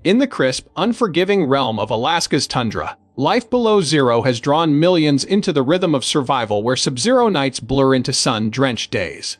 In the crisp, unforgiving realm of Alaska's tundra, life below zero has drawn millions into the rhythm of survival where sub-zero nights blur into sun-drenched days.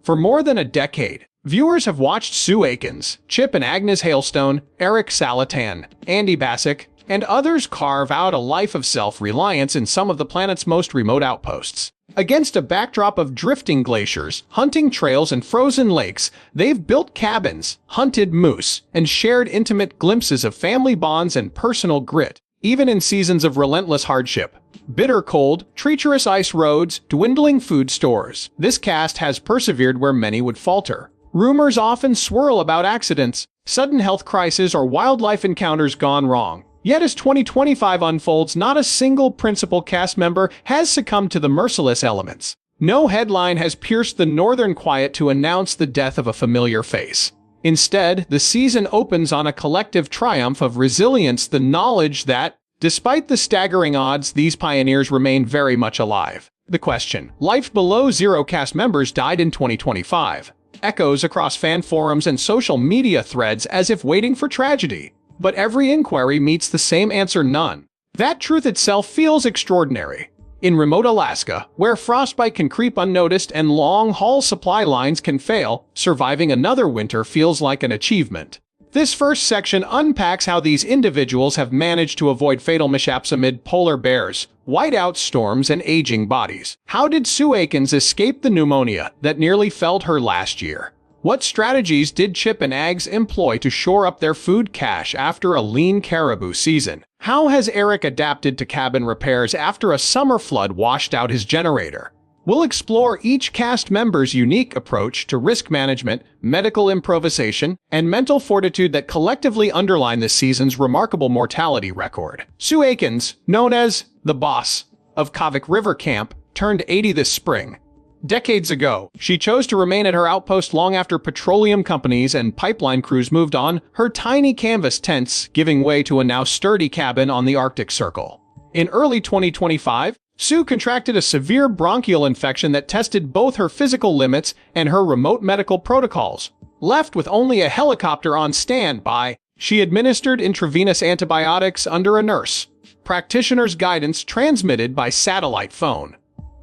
For more than a decade, viewers have watched Sue Aikens, Chip and Agnes Hailstone, Eric Salatan, Andy Bassick, and others carve out a life of self-reliance in some of the planet's most remote outposts. Against a backdrop of drifting glaciers, hunting trails, and frozen lakes, they've built cabins, hunted moose, and shared intimate glimpses of family bonds and personal grit, even in seasons of relentless hardship. Bitter cold, treacherous ice roads, dwindling food stores. This cast has persevered where many would falter. Rumors often swirl about accidents, sudden health crises, or wildlife encounters gone wrong. Yet as 2025 unfolds, not a single principal cast member has succumbed to the merciless elements. No headline has pierced the northern quiet to announce the death of a familiar face. Instead, the season opens on a collective triumph of resilience, the knowledge that, despite the staggering odds, these pioneers remain very much alive. The question, life below zero cast members died in 2025, echoes across fan forums and social media threads as if waiting for tragedy. But every inquiry meets the same answer: none. That truth itself feels extraordinary. In remote Alaska, where frostbite can creep unnoticed and long-haul supply lines can fail, surviving another winter feels like an achievement. This first section unpacks how these individuals have managed to avoid fatal mishaps amid polar bears, whiteout storms, and aging bodies. How did Sue Aikens escape the pneumonia that nearly felled her last year? What strategies did Chip and Ags employ to shore up their food cache after a lean caribou season? How has Eric adapted to cabin repairs after a summer flood washed out his generator? We'll explore each cast member's unique approach to risk management, medical improvisation, and mental fortitude that collectively underline this season's remarkable mortality record. Sue Aikens, known as the boss of Kavik River Camp, turned 80 this spring. Decades ago, she chose to remain at her outpost long after petroleum companies and pipeline crews moved on, her tiny canvas tents giving way to a now sturdy cabin on the Arctic Circle. In early 2025, Sue contracted a severe bronchial infection that tested both her physical limits and her remote medical protocols. Left with only a helicopter on standby, she administered intravenous antibiotics under a nurse practitioner's guidance transmitted by satellite phone.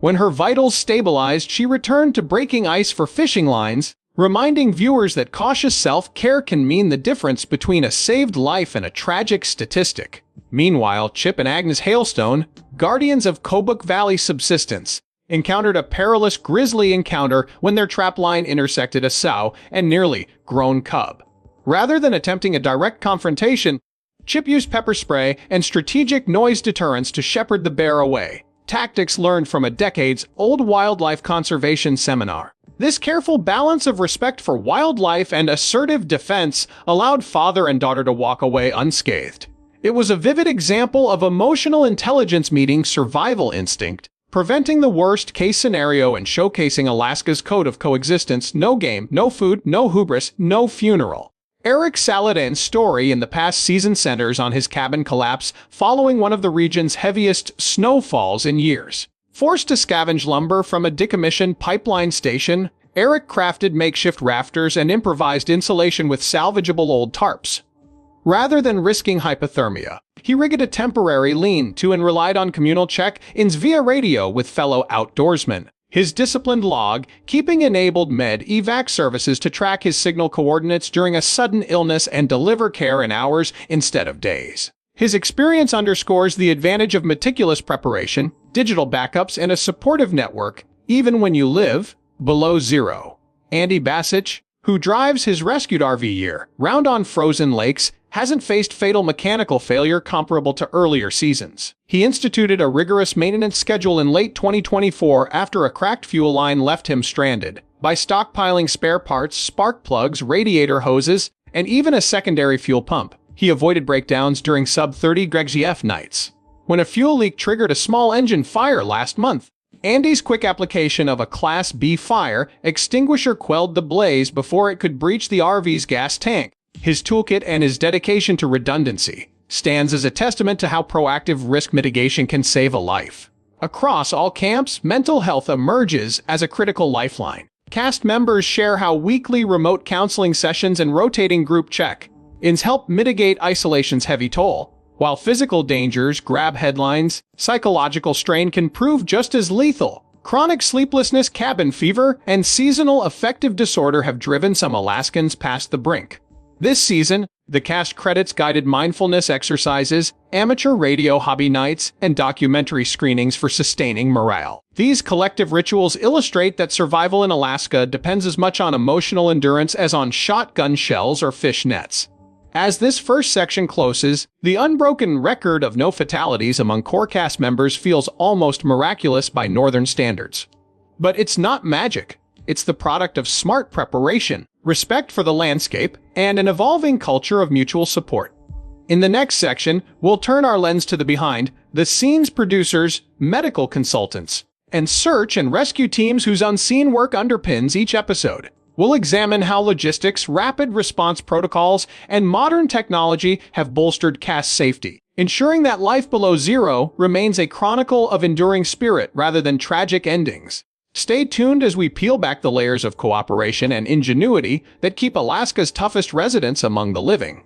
When her vitals stabilized, she returned to breaking ice for fishing lines, reminding viewers that cautious self-care can mean the difference between a saved life and a tragic statistic. Meanwhile, Chip and Agnes Hailstone, guardians of Kobuk Valley subsistence, encountered a perilous grizzly encounter when their trapline intersected a sow and nearly grown cub. Rather than attempting a direct confrontation, Chip used pepper spray and strategic noise deterrence to shepherd the bear away. Tactics learned from a decades-old wildlife conservation seminar. This careful balance of respect for wildlife and assertive defense allowed father and daughter to walk away unscathed. It was a vivid example of emotional intelligence meeting survival instinct, preventing the worst-case scenario and showcasing Alaska's code of coexistence: no game, no food, no hubris, no funeral. Eric Saladan's story in the past season centers on his cabin collapse following one of the region's heaviest snowfalls in years. Forced to scavenge lumber from a decommissioned pipeline station, Eric crafted makeshift rafters and improvised insulation with salvageable old tarps. Rather than risking hypothermia, he rigged a temporary lean-to and relied on communal check-ins via radio with fellow outdoorsmen. His disciplined log-keeping enabled med-evac services to track his signal coordinates during a sudden illness and deliver care in hours instead of days. His experience underscores the advantage of meticulous preparation, digital backups, and a supportive network, even when you live below zero. Andy Bassick, who drives his rescued RV year-round on frozen lakes, hasn't faced fatal mechanical failure comparable to earlier seasons. He instituted a rigorous maintenance schedule in late 2024 after a cracked fuel line left him stranded. By stockpiling spare parts, spark plugs, radiator hoses, and even a secondary fuel pump, he avoided breakdowns during sub-30 GF nights. When a fuel leak triggered a small engine fire last month, Andy's quick application of a Class B fire extinguisher quelled the blaze before it could breach the RV's gas tank. His toolkit and his dedication to redundancy stands as a testament to how proactive risk mitigation can save a life. Across all camps, mental health emerges as a critical lifeline. Cast members share how weekly remote counseling sessions and rotating group check ins help mitigate isolation's heavy toll. While physical dangers grab headlines, psychological strain can prove just as lethal. Chronic sleeplessness, cabin fever, and seasonal affective disorder have driven some Alaskans past the brink. This season, the cast credits guided mindfulness exercises, amateur radio hobby nights, and documentary screenings for sustaining morale. These collective rituals illustrate that survival in Alaska depends as much on emotional endurance as on shotgun shells or fish nets. As this first section closes, the unbroken record of no fatalities among core cast members feels almost miraculous by Northern standards. But it's not magic. It's the product of smart preparation, respect for the landscape, and an evolving culture of mutual support. In the next section, we'll turn our lens to the behind-the-scenes producers, medical consultants, and search and rescue teams whose unseen work underpins each episode. We'll examine how logistics, rapid response protocols, and modern technology have bolstered cast safety, ensuring that life below zero remains a chronicle of enduring spirit rather than tragic endings. Stay tuned as we peel back the layers of cooperation and ingenuity that keep Alaska's toughest residents among the living.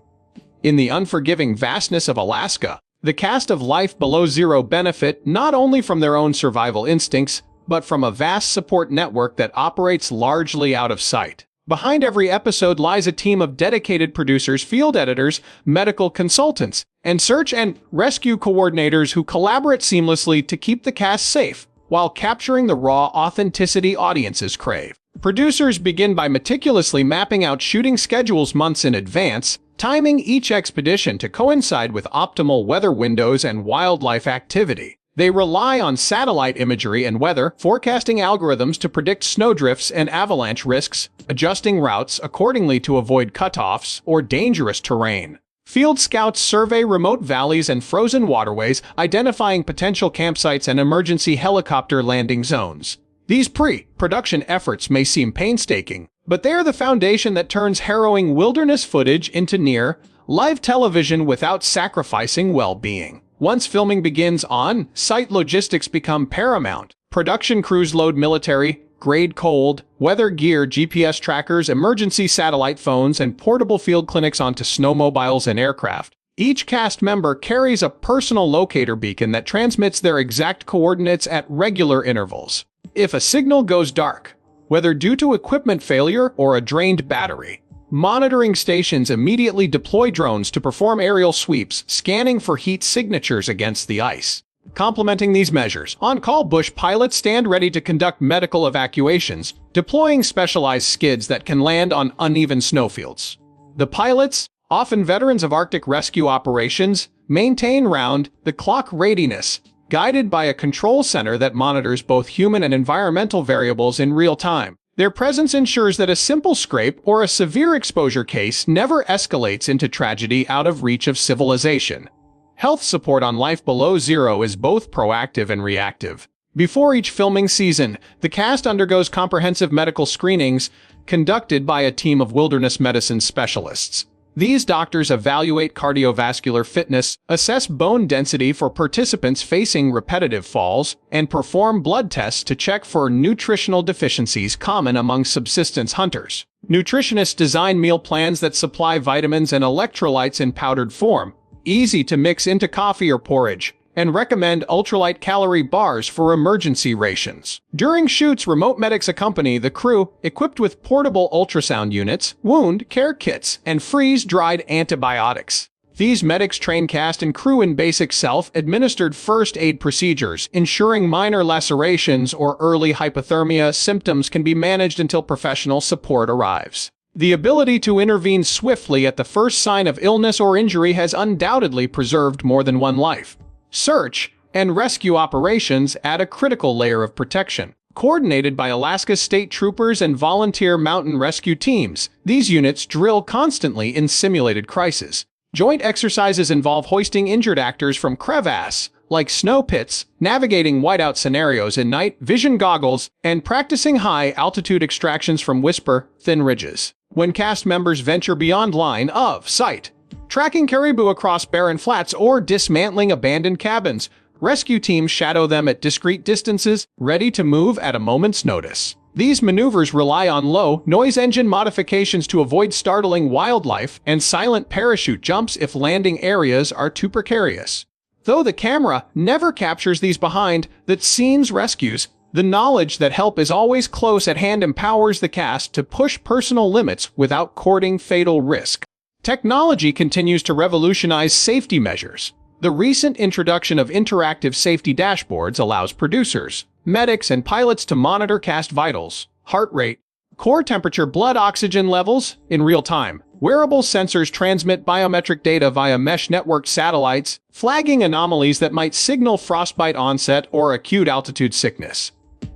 In the unforgiving vastness of Alaska, the cast of Life Below Zero benefit not only from their own survival instincts, but from a vast support network that operates largely out of sight. Behind every episode lies a team of dedicated producers, field editors, medical consultants, and search and rescue coordinators who collaborate seamlessly to keep the cast safe, while capturing the raw authenticity audiences crave. Producers begin by meticulously mapping out shooting schedules months in advance, timing each expedition to coincide with optimal weather windows and wildlife activity. They rely on satellite imagery and weather forecasting algorithms to predict snowdrifts and avalanche risks, adjusting routes accordingly to avoid cutoffs or dangerous terrain. Field scouts survey remote valleys and frozen waterways, identifying potential campsites and emergency helicopter landing zones. These pre-production efforts may seem painstaking, but they are the foundation that turns harrowing wilderness footage into near-live television without sacrificing well-being. Once filming begins on-site, logistics become paramount. Production crews load military-grade cold weather gear, GPS trackers, emergency satellite phones, and portable field clinics onto snowmobiles and aircraft. Each cast member carries a personal locator beacon that transmits their exact coordinates at regular intervals. If a signal goes dark, whether due to equipment failure or a drained battery, monitoring stations immediately deploy drones to perform aerial sweeps, scanning for heat signatures against the ice. Complementing these measures, on-call bush pilots stand ready to conduct medical evacuations, deploying specialized skids that can land on uneven snowfields. The pilots, often veterans of Arctic rescue operations, maintain round-the-clock readiness, guided by a control center that monitors both human and environmental variables in real time. Their presence ensures that a simple scrape or a severe exposure case never escalates into tragedy out of reach of civilization. Health support on Life Below Zero is both proactive and reactive. Before each filming season, the cast undergoes comprehensive medical screenings conducted by a team of wilderness medicine specialists. These doctors evaluate cardiovascular fitness, assess bone density for participants facing repetitive falls, and perform blood tests to check for nutritional deficiencies common among subsistence hunters. Nutritionists design meal plans that supply vitamins and electrolytes in powdered form, easy to mix into coffee or porridge, and recommend ultralight calorie bars for emergency rations. During shoots, remote medics accompany the crew, equipped with portable ultrasound units, wound care kits, and freeze-dried antibiotics. These medics train cast and crew in basic self-administered first aid procedures, ensuring minor lacerations or early hypothermia symptoms can be managed until professional support arrives. The ability to intervene swiftly at the first sign of illness or injury has undoubtedly preserved more than one life. Search and rescue operations add a critical layer of protection. Coordinated by Alaska State Troopers and volunteer mountain rescue teams, these units drill constantly in simulated crises. Joint exercises involve hoisting injured actors from crevasse-like snow pits, navigating whiteout scenarios in night vision goggles, and practicing high-altitude extractions from whisper-thin ridges. When cast members venture beyond line of sight, tracking caribou across barren flats or dismantling abandoned cabins, rescue teams shadow them at discreet distances, ready to move at a moment's notice. These maneuvers rely on low-noise engine modifications to avoid startling wildlife and silent parachute jumps if landing areas are too precarious. Though the camera never captures these behind-the-scenes rescues, the knowledge that help is always close at hand empowers the cast to push personal limits without courting fatal risk. Technology continues to revolutionize safety measures. The recent introduction of interactive safety dashboards allows producers, medics, and pilots to monitor cast vitals, heart rate, core temperature, blood oxygen levels in real time. Wearable sensors transmit biometric data via mesh-networked satellites, flagging anomalies that might signal frostbite onset or acute altitude sickness.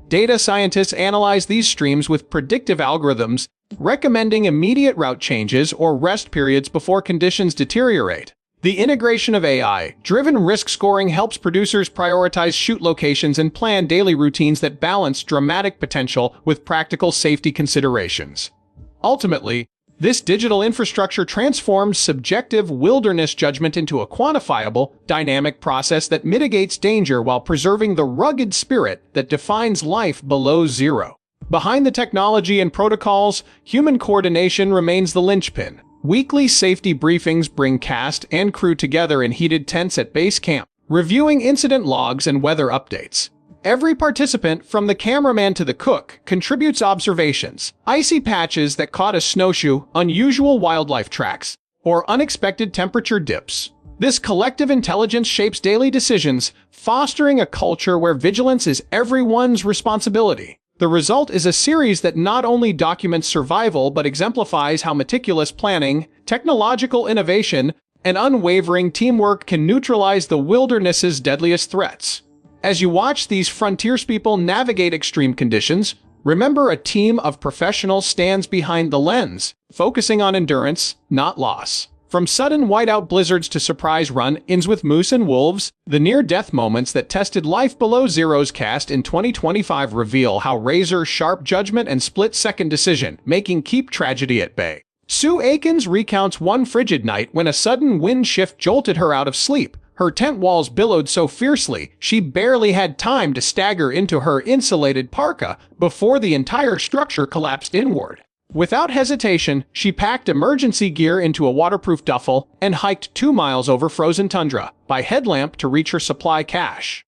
Data scientists analyze these streams with predictive algorithms, recommending immediate route changes or rest periods before conditions deteriorate. The integration of AI-driven risk scoring helps producers prioritize shoot locations and plan daily routines that balance dramatic potential with practical safety considerations. Ultimately, this digital infrastructure transforms subjective wilderness judgment into a quantifiable, dynamic process that mitigates danger while preserving the rugged spirit that defines life below zero. Behind the technology and protocols, human coordination remains the linchpin. Weekly safety briefings bring cast and crew together in heated tents at base camp, reviewing incident logs and weather updates. Every participant, from the cameraman to the cook, contributes observations, icy patches that caught a snowshoe, unusual wildlife tracks, or unexpected temperature dips. This collective intelligence shapes daily decisions, fostering a culture where vigilance is everyone's responsibility. The result is a series that not only documents survival but exemplifies how meticulous planning, technological innovation, and unwavering teamwork can neutralize the wilderness's deadliest threats. As you watch these frontierspeople navigate extreme conditions, remember a team of professionals stands behind the lens, focusing on endurance, not loss. From sudden whiteout blizzards to surprise run-ins with moose and wolves, the near-death moments that tested life below zero's cast in 2025 reveal how razor-sharp judgment and split-second decision-making keep tragedy at bay. Sue Aikens recounts one frigid night when a sudden wind shift jolted her out of sleep. Her tent walls billowed so fiercely, she barely had time to stagger into her insulated parka before the entire structure collapsed inward. Without hesitation, she packed emergency gear into a waterproof duffel and hiked 2 miles over frozen tundra by headlamp to reach her supply cache.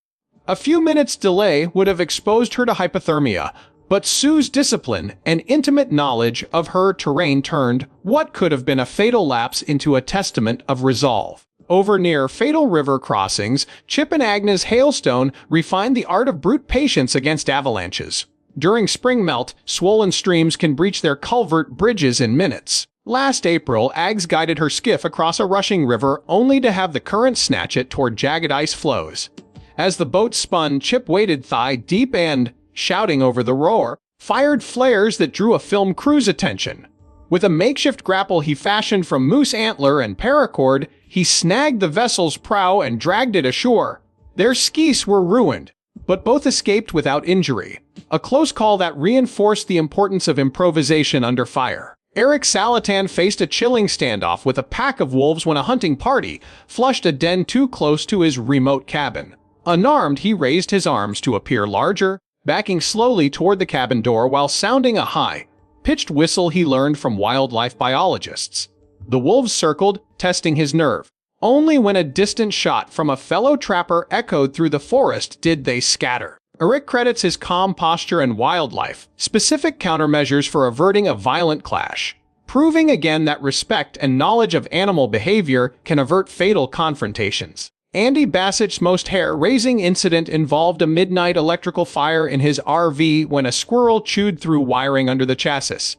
A few minutes' delay would have exposed her to hypothermia, but Sue's discipline and intimate knowledge of her terrain turned what could have been a fatal lapse into a testament of resolve. Over near fatal river crossings, Chip and Agnes Hailstone refined the art of brute patience against avalanches. During spring melt, swollen streams can breach their culvert bridges in minutes. Last April, Ags guided her skiff across a rushing river only to have the current snatch it toward jagged ice floes. As the boat spun, Chip waded thigh-deep and, shouting over the roar, fired flares that drew a film crew's attention. With a makeshift grapple he fashioned from moose antler and paracord, he snagged the vessel's prow and dragged it ashore. Their skis were ruined, but both escaped without injury. A close call that reinforced the importance of improvisation under fire. Eric Salatan faced a chilling standoff with a pack of wolves when a hunting party flushed a den too close to his remote cabin. Unarmed, he raised his arms to appear larger, backing slowly toward the cabin door while sounding a high-pitched whistle he learned from wildlife biologists. The wolves circled, testing his nerve. Only when a distant shot from a fellow trapper echoed through the forest did they scatter. Eric credits his calm posture and wildlife-specific countermeasures for averting a violent clash, proving again that respect and knowledge of animal behavior can avert fatal confrontations. Andy Bassett's most hair-raising incident involved a midnight electrical fire in his RV when a squirrel chewed through wiring under the chassis.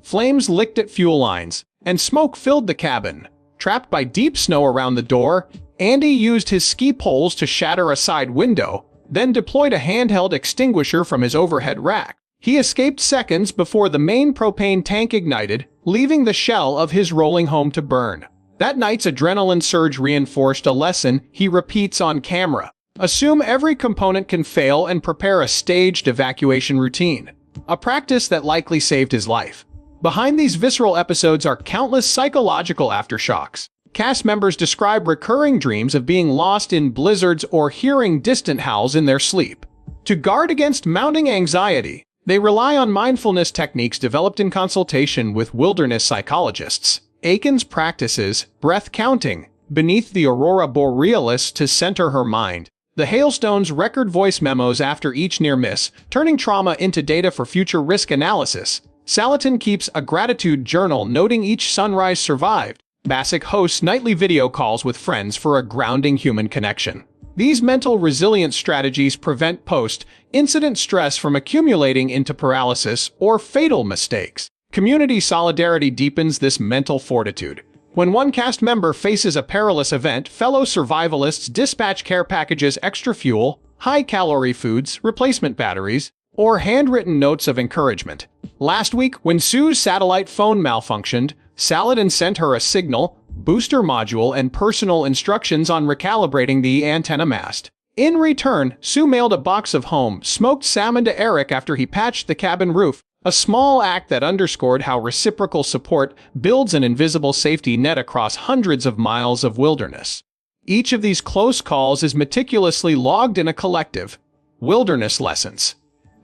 Flames licked at fuel lines, and smoke filled the cabin. Trapped by deep snow around the door, Andy used his ski poles to shatter a side window, then deployed a handheld extinguisher from his overhead rack. He escaped seconds before the main propane tank ignited, leaving the shell of his rolling home to burn. That night's adrenaline surge reinforced a lesson he repeats on camera. Assume every component can fail and prepare a staged evacuation routine. A practice that likely saved his life. Behind these visceral episodes are countless psychological aftershocks. Cast members describe recurring dreams of being lost in blizzards or hearing distant howls in their sleep. To guard against mounting anxiety, They rely on mindfulness techniques developed in consultation with wilderness psychologists. Aiken's practices breath counting beneath the aurora borealis to center her mind. The hailstones record voice memos after each near miss, turning trauma into data for future risk analysis. Salatin keeps a gratitude journal noting each sunrise survived. Basak hosts nightly video calls with friends for a grounding human connection. These mental resilience strategies prevent post-incident stress from accumulating into paralysis or fatal mistakes. Community solidarity deepens this mental fortitude. When one cast member faces a perilous event, fellow survivalists dispatch care packages, extra fuel, high-calorie foods, replacement batteries, or handwritten notes of encouragement. Last week, when Sue's satellite phone malfunctioned, Saladin sent her a signal, booster module, and personal instructions on recalibrating the antenna mast. In return, Sue mailed a box of home-smoked salmon to Eric after he patched the cabin roof, a small act that underscored how reciprocal support builds an invisible safety net across hundreds of miles of wilderness. Each of these close calls is meticulously logged in a collective wilderness lessons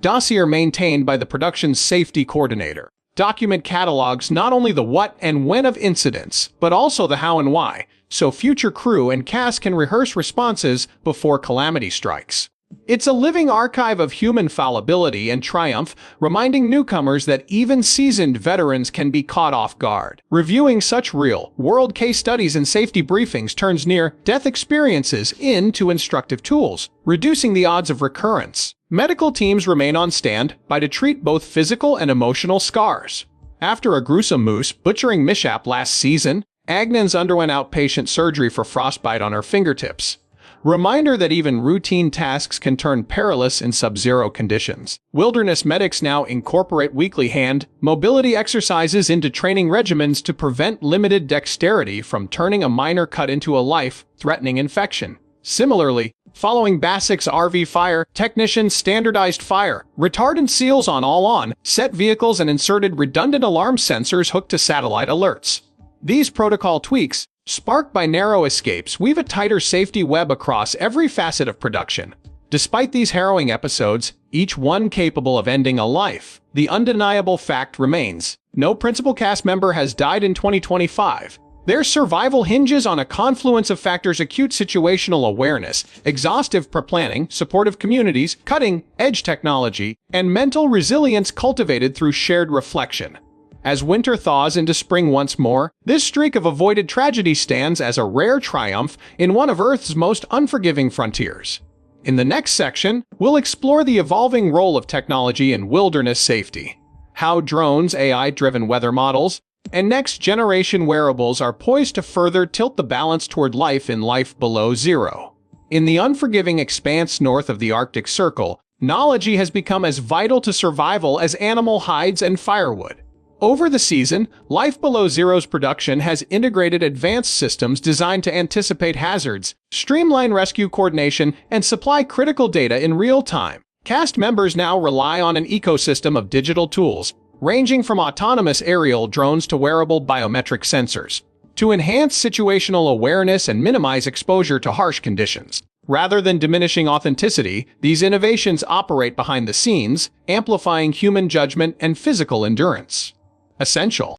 dossier maintained by the production's safety coordinator. Document catalogs not only the what and when of incidents, but also the how and why, so future crew and cast can rehearse responses before calamity strikes. It's a living archive of human fallibility and triumph, reminding newcomers that even seasoned veterans can be caught off guard. Reviewing such real-world case studies and safety briefings turns near-death experiences into instructive tools, reducing the odds of recurrence. Medical teams remain on standby to treat both physical and emotional scars. After a gruesome moose butchering mishap last season, Agnans underwent outpatient surgery for frostbite on her fingertips. Reminder that even routine tasks can turn perilous in sub-zero conditions. Wilderness medics now incorporate weekly hand mobility exercises into training regimens to prevent limited dexterity from turning a minor cut into a life-threatening infection. Similarly, following Basak's RV fire, technicians standardized fire retardant seals on all on-set vehicles and inserted redundant alarm sensors hooked to satellite alerts. These protocol tweaks, sparked by narrow escapes, weave a tighter safety web across every facet of production. Despite these harrowing episodes, each one capable of ending a life, the undeniable fact remains: no principal cast member has died in 2025. Their survival hinges on a confluence of factors: acute situational awareness, exhaustive pre-planning, supportive communities, cutting-edge technology, and mental resilience cultivated through shared reflection. As winter thaws into spring once more, this streak of avoided tragedy stands as a rare triumph in one of Earth's most unforgiving frontiers. In the next section, we'll explore the evolving role of technology in wilderness safety, how drones, AI-driven weather models, and next-generation wearables are poised to further tilt the balance toward life in life below zero. In the unforgiving expanse north of the Arctic Circle, technology has become as vital to survival as animal hides and firewood. Over the season, Life Below Zero's production has integrated advanced systems designed to anticipate hazards, streamline rescue coordination, and supply critical data in real time. Cast members now rely on an ecosystem of digital tools, ranging from autonomous aerial drones to wearable biometric sensors, to enhance situational awareness and minimize exposure to harsh conditions. Rather than diminishing authenticity, these innovations operate behind the scenes, amplifying human judgment and physical endurance. Essential.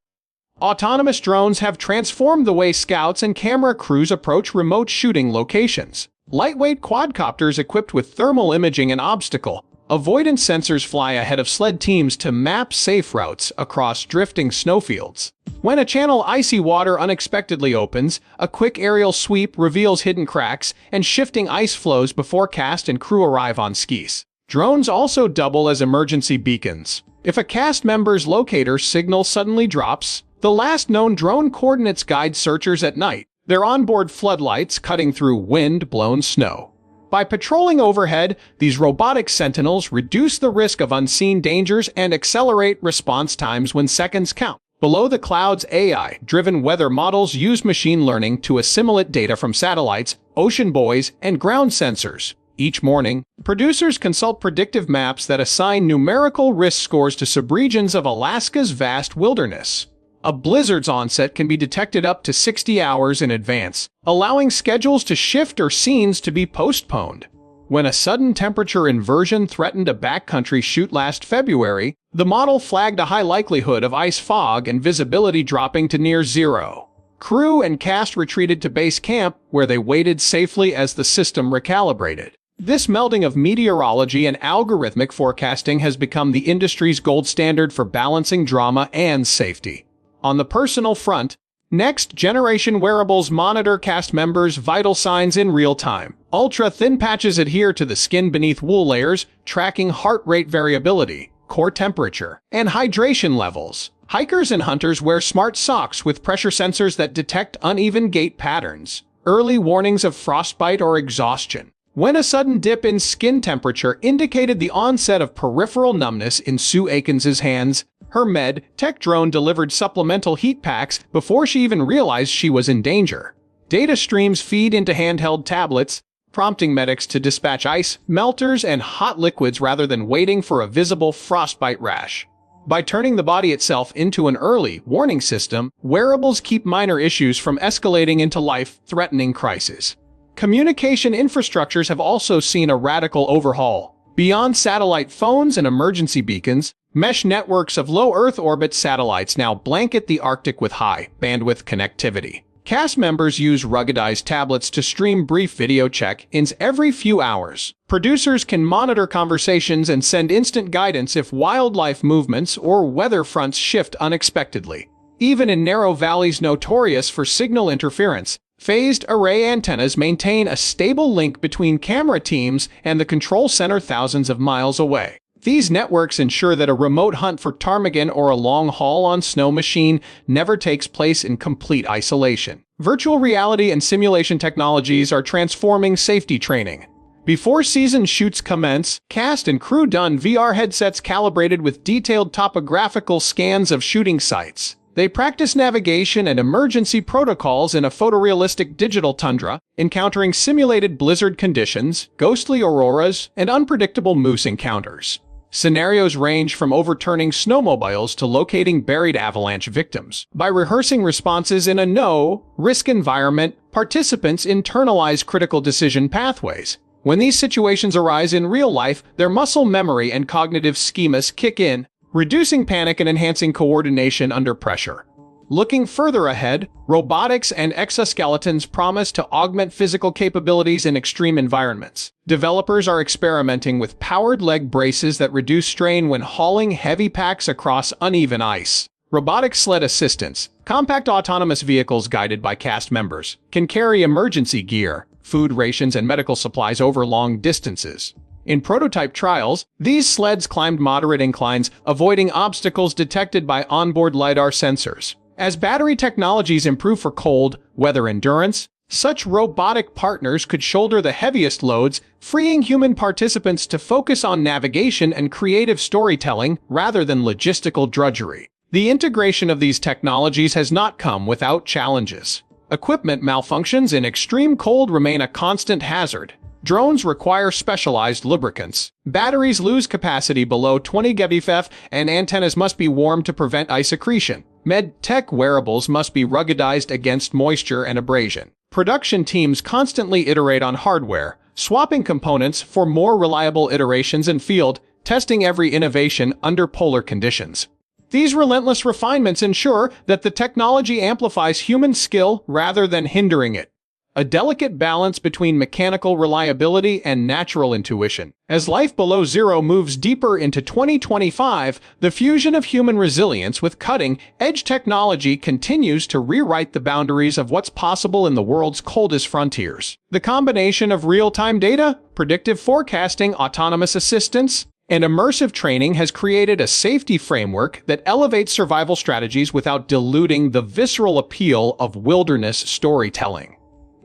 Autonomous drones have transformed the way scouts and camera crews approach remote shooting locations. Lightweight quadcopters equipped with thermal imaging and obstacle avoidance sensors fly ahead of sled teams to map safe routes across drifting snowfields. When a channel icy water unexpectedly opens, a quick aerial sweep reveals hidden cracks and shifting ice flows before cast and crew arrive on skis. Drones also double as emergency beacons. If a cast member's locator signal suddenly drops, the last known drone coordinates guide searchers at night, their onboard floodlights cutting through wind-blown snow. By patrolling overhead, these robotic sentinels reduce the risk of unseen dangers and accelerate response times when seconds count. Below the clouds, AI-driven weather models use machine learning to assimilate data from satellites, ocean buoys, and ground sensors. Each morning, producers consult predictive maps that assign numerical risk scores to subregions of Alaska's vast wilderness. A blizzard's onset can be detected up to 60 hours in advance, allowing schedules to shift or scenes to be postponed. When a sudden temperature inversion threatened a backcountry shoot last February, the model flagged a high likelihood of ice fog and visibility dropping to near zero. Crew and cast retreated to base camp, where they waited safely as the system recalibrated. This melding of meteorology and algorithmic forecasting has become the industry's gold standard for balancing drama and safety. On the personal front, next-generation wearables monitor cast members' vital signs in real time. Ultra-thin patches adhere to the skin beneath wool layers, tracking heart rate variability, core temperature, and hydration levels. Hikers and hunters wear smart socks with pressure sensors that detect uneven gait patterns, early warnings of frostbite or exhaustion. When a sudden dip in skin temperature indicated the onset of peripheral numbness in Sue Aikens's hands, her med tech drone delivered supplemental heat packs before she even realized she was in danger. Data streams feed into handheld tablets, prompting medics to dispatch ice, melters, and hot liquids rather than waiting for a visible frostbite rash. By turning the body itself into an early warning system, wearables keep minor issues from escalating into life-threatening crises. Communication infrastructures have also seen a radical overhaul. Beyond satellite phones and emergency beacons, mesh networks of low Earth orbit satellites now blanket the Arctic with high-bandwidth connectivity. Cast members use ruggedized tablets to stream brief video check-ins every few hours. Producers can monitor conversations and send instant guidance if wildlife movements or weather fronts shift unexpectedly. Even in narrow valleys notorious for signal interference, phased array antennas maintain a stable link between camera teams and the control center thousands of miles away. These networks ensure that a remote hunt for ptarmigan or a long haul on snow machine never takes place in complete isolation. Virtual reality and simulation technologies are transforming safety training. Before season shoots commence, cast and crew don VR headsets calibrated with detailed topographical scans of shooting sites. They practice navigation and emergency protocols in a photorealistic digital tundra, encountering simulated blizzard conditions, ghostly auroras, and unpredictable moose encounters. Scenarios range from overturning snowmobiles to locating buried avalanche victims. By rehearsing responses in a no-risk environment, participants internalize critical decision pathways. When these situations arise in real life, their muscle memory and cognitive schemas kick in, reducing panic and enhancing coordination under pressure. Looking further ahead, robotics and exoskeletons promise to augment physical capabilities in extreme environments. Developers are experimenting with powered leg braces that reduce strain when hauling heavy packs across uneven ice. Robotic sled assistants, compact autonomous vehicles guided by cast members, can carry emergency gear, food rations, and medical supplies over long distances. In prototype trials, these sleds climbed moderate inclines, avoiding obstacles detected by onboard LiDAR sensors. As battery technologies improve for cold weather endurance, such robotic partners could shoulder the heaviest loads, freeing human participants to focus on navigation and creative storytelling rather than logistical drudgery. The integration of these technologies has not come without challenges. Equipment malfunctions in extreme cold remain a constant hazard. Drones require specialized lubricants. Batteries lose capacity below 20 GeV, and antennas must be warmed to prevent ice accretion. Med-tech wearables must be ruggedized against moisture and abrasion. Production teams constantly iterate on hardware, swapping components for more reliable iterations in field, testing every innovation under polar conditions. These relentless refinements ensure that the technology amplifies human skill rather than hindering it. A delicate balance between mechanical reliability and natural intuition. As life below zero moves deeper into 2025, the fusion of human resilience with cutting-edge technology continues to rewrite the boundaries of what's possible in the world's coldest frontiers. The combination of real-time data, predictive forecasting, autonomous assistance, and immersive training has created a safety framework that elevates survival strategies without diluting the visceral appeal of wilderness storytelling.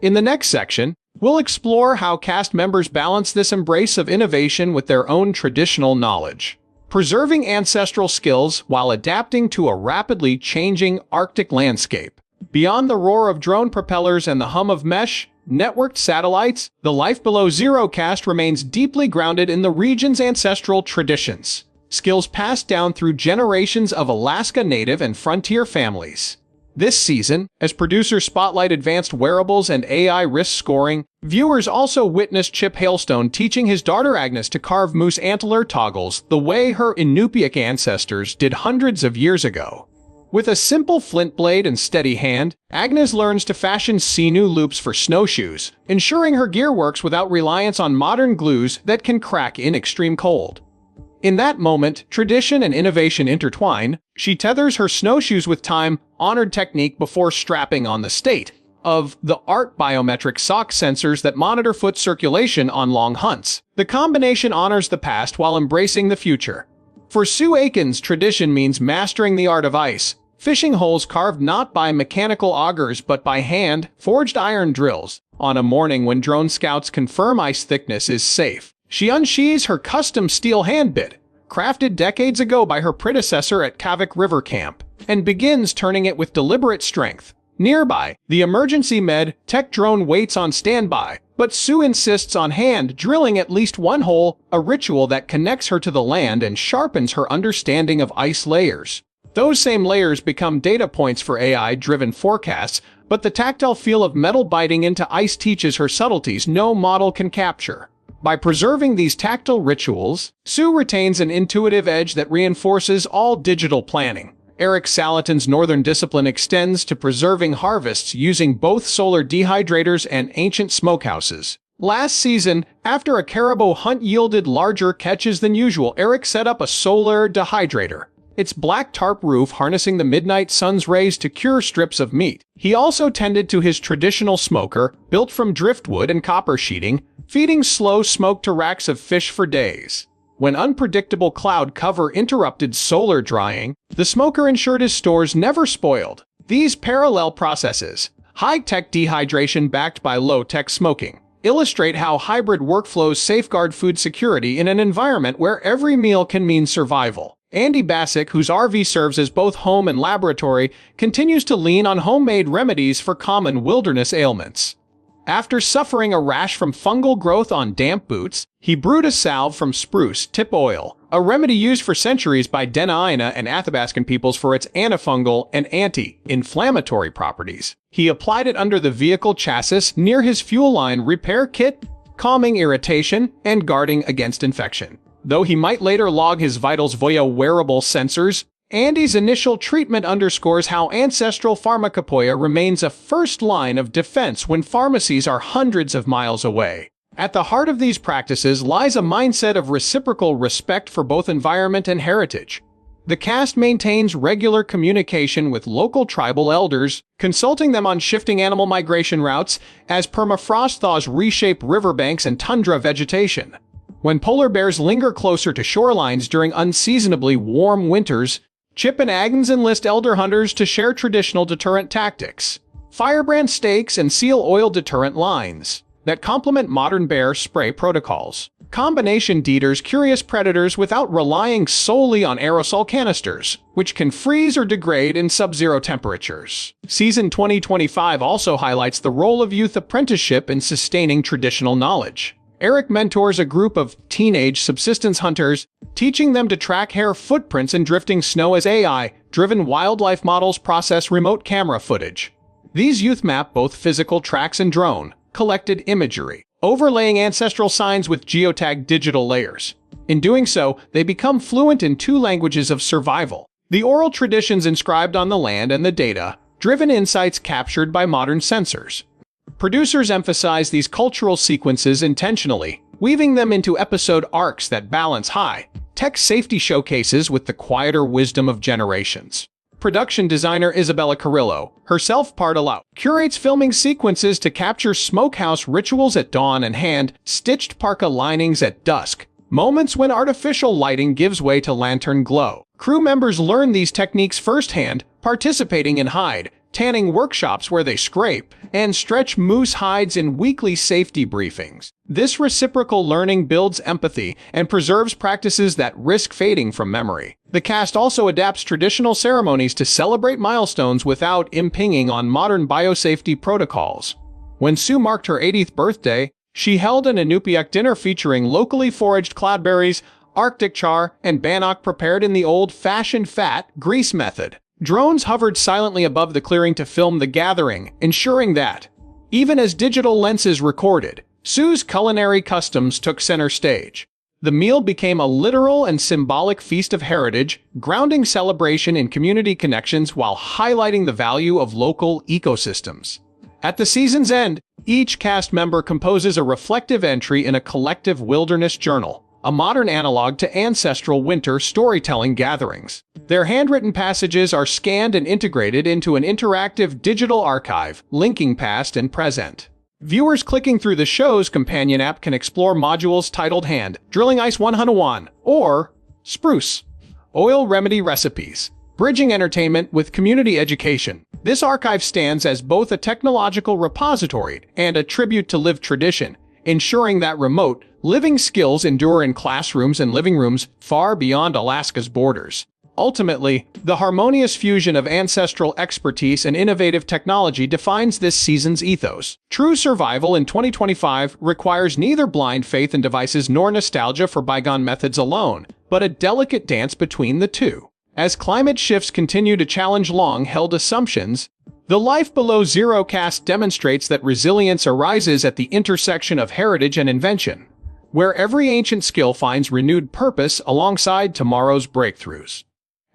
In the next section, we'll explore how cast members balance this embrace of innovation with their own traditional knowledge, preserving ancestral skills while adapting to a rapidly changing Arctic landscape. Beyond the roar of drone propellers and the hum of mesh-networked satellites, the Life Below Zero cast remains deeply grounded in the region's ancestral traditions, skills passed down through generations of Alaska Native and frontier families. This season, as producers spotlight advanced wearables and AI risk scoring, viewers also witnessed Chip Hailstone teaching his daughter Agnes to carve moose antler toggles the way her Inupiaq ancestors did hundreds of years ago. With a simple flint blade and steady hand, Agnes learns to fashion sinew loops for snowshoes, ensuring her gear works without reliance on modern glues that can crack in extreme cold. In that moment, tradition and innovation intertwine. She tethers her snowshoes with time-honored technique before strapping on the state-of-the-art biometric sock sensors that monitor foot circulation on long hunts. The combination honors the past while embracing the future. For Sue Aikens, tradition means mastering the art of ice, fishing holes carved not by mechanical augers but by hand-forged iron drills. On a morning when drone scouts confirm ice thickness is safe, she unsheathes her custom steel hand bit, crafted decades ago by her predecessor at Kavik River Camp, and begins turning it with deliberate strength. Nearby, the emergency med-tech drone waits on standby, but Sue insists on hand drilling at least one hole, a ritual that connects her to the land and sharpens her understanding of ice layers. Those same layers become data points for AI-driven forecasts, but the tactile feel of metal biting into ice teaches her subtleties no model can capture. By preserving these tactile rituals, Sue retains an intuitive edge that reinforces all digital planning. Eric Salatin's northern discipline extends to preserving harvests using both solar dehydrators and ancient smokehouses. Last season, after a caribou hunt yielded larger catches than usual, Eric set up a solar dehydrator, its black tarp roof harnessing the midnight sun's rays to cure strips of meat. He also tended to his traditional smoker, built from driftwood and copper sheeting, feeding slow smoke to racks of fish for days. When unpredictable cloud cover interrupted solar drying, the smoker ensured his stores never spoiled. These parallel processes, high-tech dehydration backed by low-tech smoking, illustrate how hybrid workflows safeguard food security in an environment where every meal can mean survival. Andy Bassick, whose RV serves as both home and laboratory, continues to lean on homemade remedies for common wilderness ailments. After suffering a rash from fungal growth on damp boots, he brewed a salve from spruce tip oil, a remedy used for centuries by Dena'ina and Athabascan peoples for its antifungal and anti-inflammatory properties. He applied it under the vehicle chassis near his fuel line repair kit, calming irritation and guarding against infection. Though he might later log his vitals via wearable sensors, Andy's initial treatment underscores how ancestral pharmacopoeia remains a first line of defense when pharmacies are hundreds of miles away. At the heart of these practices lies a mindset of reciprocal respect for both environment and heritage. The cast maintains regular communication with local tribal elders, consulting them on shifting animal migration routes as permafrost thaws reshape riverbanks and tundra vegetation. When polar bears linger closer to shorelines during unseasonably warm winters, Chip and Agnes enlist elder hunters to share traditional deterrent tactics, firebrand stakes and seal oil deterrent lines that complement modern bear spray protocols. Combination deterrs curious predators without relying solely on aerosol canisters, which can freeze or degrade in sub-zero temperatures. Season 2025 also highlights the role of youth apprenticeship in sustaining traditional knowledge. Eric mentors a group of teenage subsistence hunters, teaching them to track hare footprints in drifting snow as AI-driven wildlife models process remote camera footage. These youth map both physical tracks and drone-collected imagery, overlaying ancestral signs with geotagged digital layers. In doing so, they become fluent in two languages of survival: the oral traditions inscribed on the land and the data-driven insights captured by modern sensors. Producers emphasize these cultural sequences intentionally, weaving them into episode arcs that balance high-tech safety showcases with the quieter wisdom of generations. Production designer Isabella Carrillo, herself part allow, curates filming sequences to capture smokehouse rituals at dawn and hand-stitched parka linings at dusk, moments when artificial lighting gives way to lantern glow. Crew members learn these techniques firsthand, participating in tanning workshops where they scrape and stretch moose hides in weekly safety briefings. This reciprocal learning builds empathy and preserves practices that risk fading from memory. The cast also adapts traditional ceremonies to celebrate milestones without impinging on modern biosafety protocols. When Sue marked her 80th birthday, she held an Inupiaq dinner featuring locally foraged cloudberries, Arctic char, and bannock prepared in the old-fashioned fat grease method. Drones hovered silently above the clearing to film the gathering, ensuring that, even as digital lenses recorded, Sue's culinary customs took center stage. The meal became a literal and symbolic feast of heritage, grounding celebration in community connections while highlighting the value of local ecosystems. At the season's end, each cast member composes a reflective entry in a collective wilderness journal, a modern analog to ancestral winter storytelling gatherings. Their handwritten passages are scanned and integrated into an interactive digital archive, linking past and present. Viewers clicking through the show's companion app can explore modules titled Hand, Drilling Ice 101, or Spruce, Oil Remedy Recipes, bridging entertainment with community education. This archive stands as both a technological repository and a tribute to lived tradition, ensuring that remote, living skills endure in classrooms and living rooms far beyond Alaska's borders. Ultimately, the harmonious fusion of ancestral expertise and innovative technology defines this season's ethos. True survival in 2025 requires neither blind faith in devices nor nostalgia for bygone methods alone, but a delicate dance between the two. As climate shifts continue to challenge long-held assumptions, the Life Below Zero cast demonstrates that resilience arises at the intersection of heritage and invention, where every ancient skill finds renewed purpose alongside tomorrow's breakthroughs.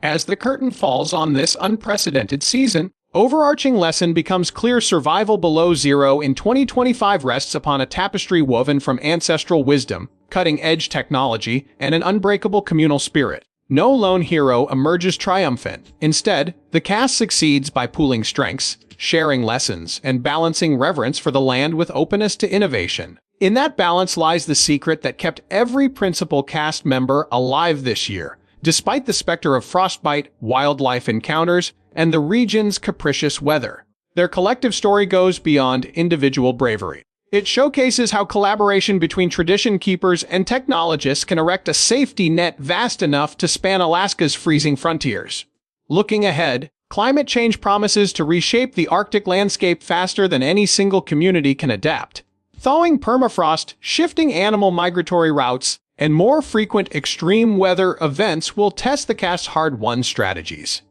As the curtain falls on this unprecedented season, overarching lesson becomes clear: survival below zero in 2025 rests upon a tapestry woven from ancestral wisdom, cutting-edge technology, and an unbreakable communal spirit. No lone hero emerges triumphant. Instead, the cast succeeds by pooling strengths, sharing lessons, and balancing reverence for the land with openness to innovation. In that balance lies the secret that kept every principal cast member alive this year, despite the specter of frostbite, wildlife encounters, and the region's capricious weather. Their collective story goes beyond individual bravery. It showcases how collaboration between tradition keepers and technologists can erect a safety net vast enough to span Alaska's freezing frontiers. Looking ahead, climate change promises to reshape the Arctic landscape faster than any single community can adapt. Thawing permafrost, shifting animal migratory routes, and more frequent extreme weather events will test the cast's hard-won strategies.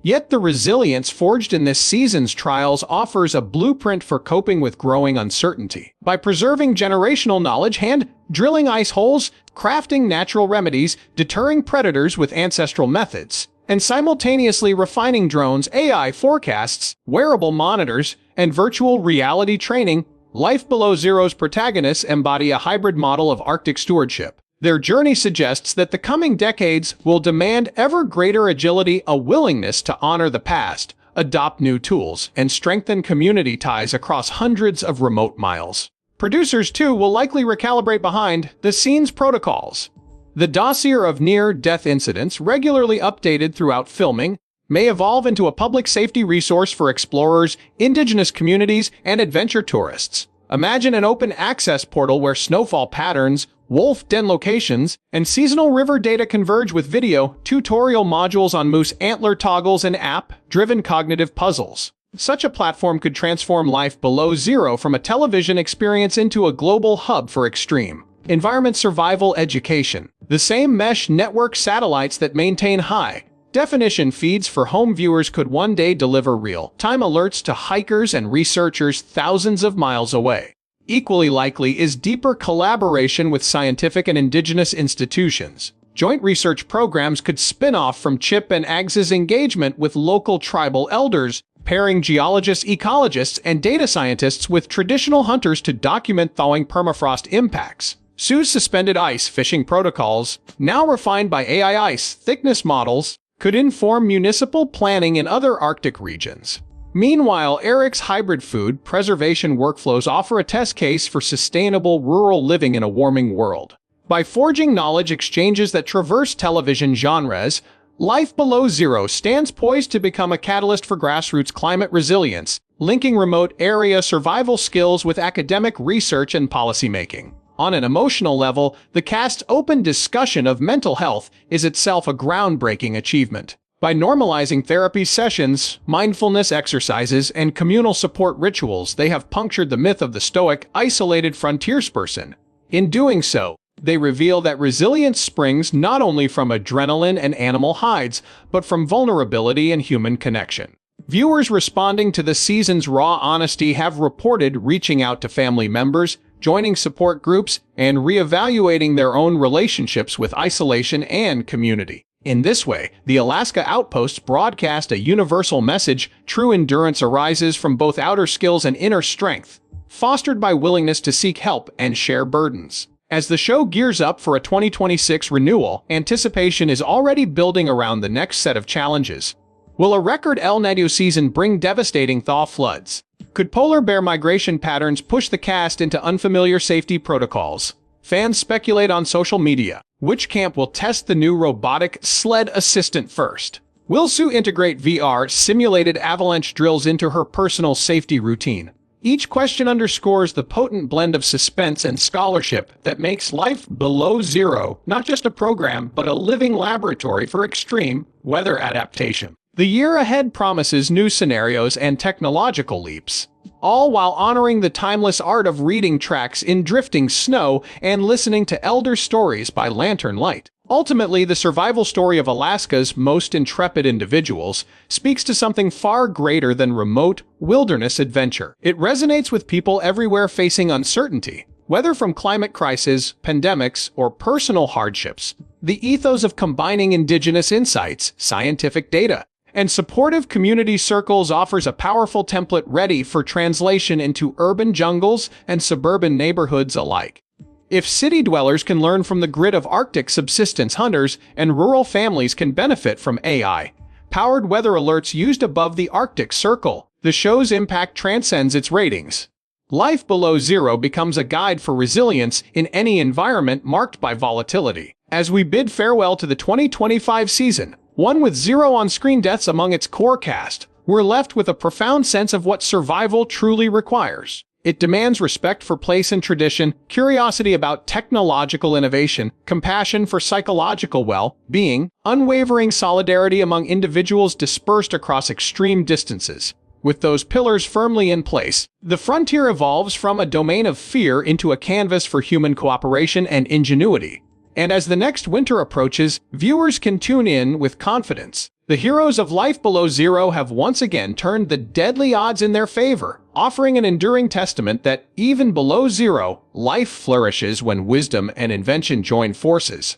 Yet the resilience forged in this season's trials offers a blueprint for coping with growing uncertainty. By preserving generational knowledge, hand-drilling ice holes, crafting natural remedies, deterring predators with ancestral methods, and simultaneously refining drones, AI forecasts, wearable monitors, and virtual reality training, Life Below Zero's protagonists embody a hybrid model of Arctic stewardship. Their journey suggests that the coming decades will demand ever greater agility, a willingness to honor the past, adopt new tools, and strengthen community ties across hundreds of remote miles. Producers, too, will likely recalibrate behind-the-scenes protocols. The dossier of near-death incidents, regularly updated throughout filming, may evolve into a public safety resource for explorers, indigenous communities, and adventure tourists. Imagine an open-access portal where snowfall patterns, wolf den locations, and seasonal river data converge with video, tutorial modules on moose antler toggles, and app-driven cognitive puzzles. Such a platform could transform Life Below Zero from a television experience into a global hub for extreme environment survival education. The same mesh network satellites that maintain high-definition feeds for home viewers could one day deliver real-time alerts to hikers and researchers thousands of miles away. Equally likely is deeper collaboration with scientific and indigenous institutions. Joint research programs could spin off from Chip and Ags's engagement with local tribal elders, pairing geologists, ecologists, and data scientists with traditional hunters to document thawing permafrost impacts. Sue's suspended ice fishing protocols, now refined by AI ice thickness models, could inform municipal planning in other Arctic regions. Meanwhile, Eric's hybrid food preservation workflows offer a test case for sustainable rural living in a warming world. By forging knowledge exchanges that traverse television genres, Life Below Zero stands poised to become a catalyst for grassroots climate resilience, linking remote area survival skills with academic research and policymaking. On an emotional level, the cast's open discussion of mental health is itself a groundbreaking achievement. By normalizing therapy sessions, mindfulness exercises, and communal support rituals, they have punctured the myth of the stoic, isolated frontiersperson. In doing so, They reveal that resilience springs not only from adrenaline and animal hides, but from vulnerability and human connection. Viewers responding to the season's raw honesty have reported reaching out to family members, joining support groups, and reevaluating their own relationships with isolation and community. In this way, the Alaska outposts broadcast a universal message: true endurance arises from both outer skills and inner strength, fostered by willingness to seek help and share burdens. As the show gears up for a 2026 renewal, anticipation is already building around the next set of challenges. Will a record El Niño season bring devastating thaw floods? Could polar bear migration patterns push the cast into unfamiliar safety protocols? Fans speculate on social media. Which camp will test the new robotic sled assistant first? Will Sue integrate VR-simulated avalanche drills into her personal safety routine? Each question underscores the potent blend of suspense and scholarship that makes Life Below Zero not just a program, but a living laboratory for extreme weather adaptation. The year ahead promises new scenarios and technological leaps, all while honoring the timeless art of reading tracks in drifting snow and listening to elder stories by lantern light. Ultimately, the survival story of Alaska's most intrepid individuals speaks to something far greater than remote wilderness adventure. It resonates with people everywhere facing uncertainty, whether from climate crises, pandemics, or personal hardships. The ethos of combining indigenous insights, scientific data, and supportive community circles offers a powerful template ready for translation into urban jungles and suburban neighborhoods alike. If city dwellers can learn from the grit of Arctic subsistence hunters, and rural families can benefit from AI-powered weather alerts used above the Arctic Circle, the show's impact transcends its ratings. Life Below Zero becomes a guide for resilience in any environment marked by volatility. As we bid farewell to the 2025 season, one with zero on-screen deaths among its core cast, we're left with a profound sense of what survival truly requires. It demands respect for place and tradition, curiosity about technological innovation, compassion for psychological well-being, unwavering solidarity among individuals dispersed across extreme distances. With those pillars firmly in place, the frontier evolves from a domain of fear into a canvas for human cooperation and ingenuity. And as the next winter approaches, viewers can tune in with confidence. The heroes of Life Below Zero have once again turned the deadly odds in their favor, offering an enduring testament that, even below zero, life flourishes when wisdom and invention join forces.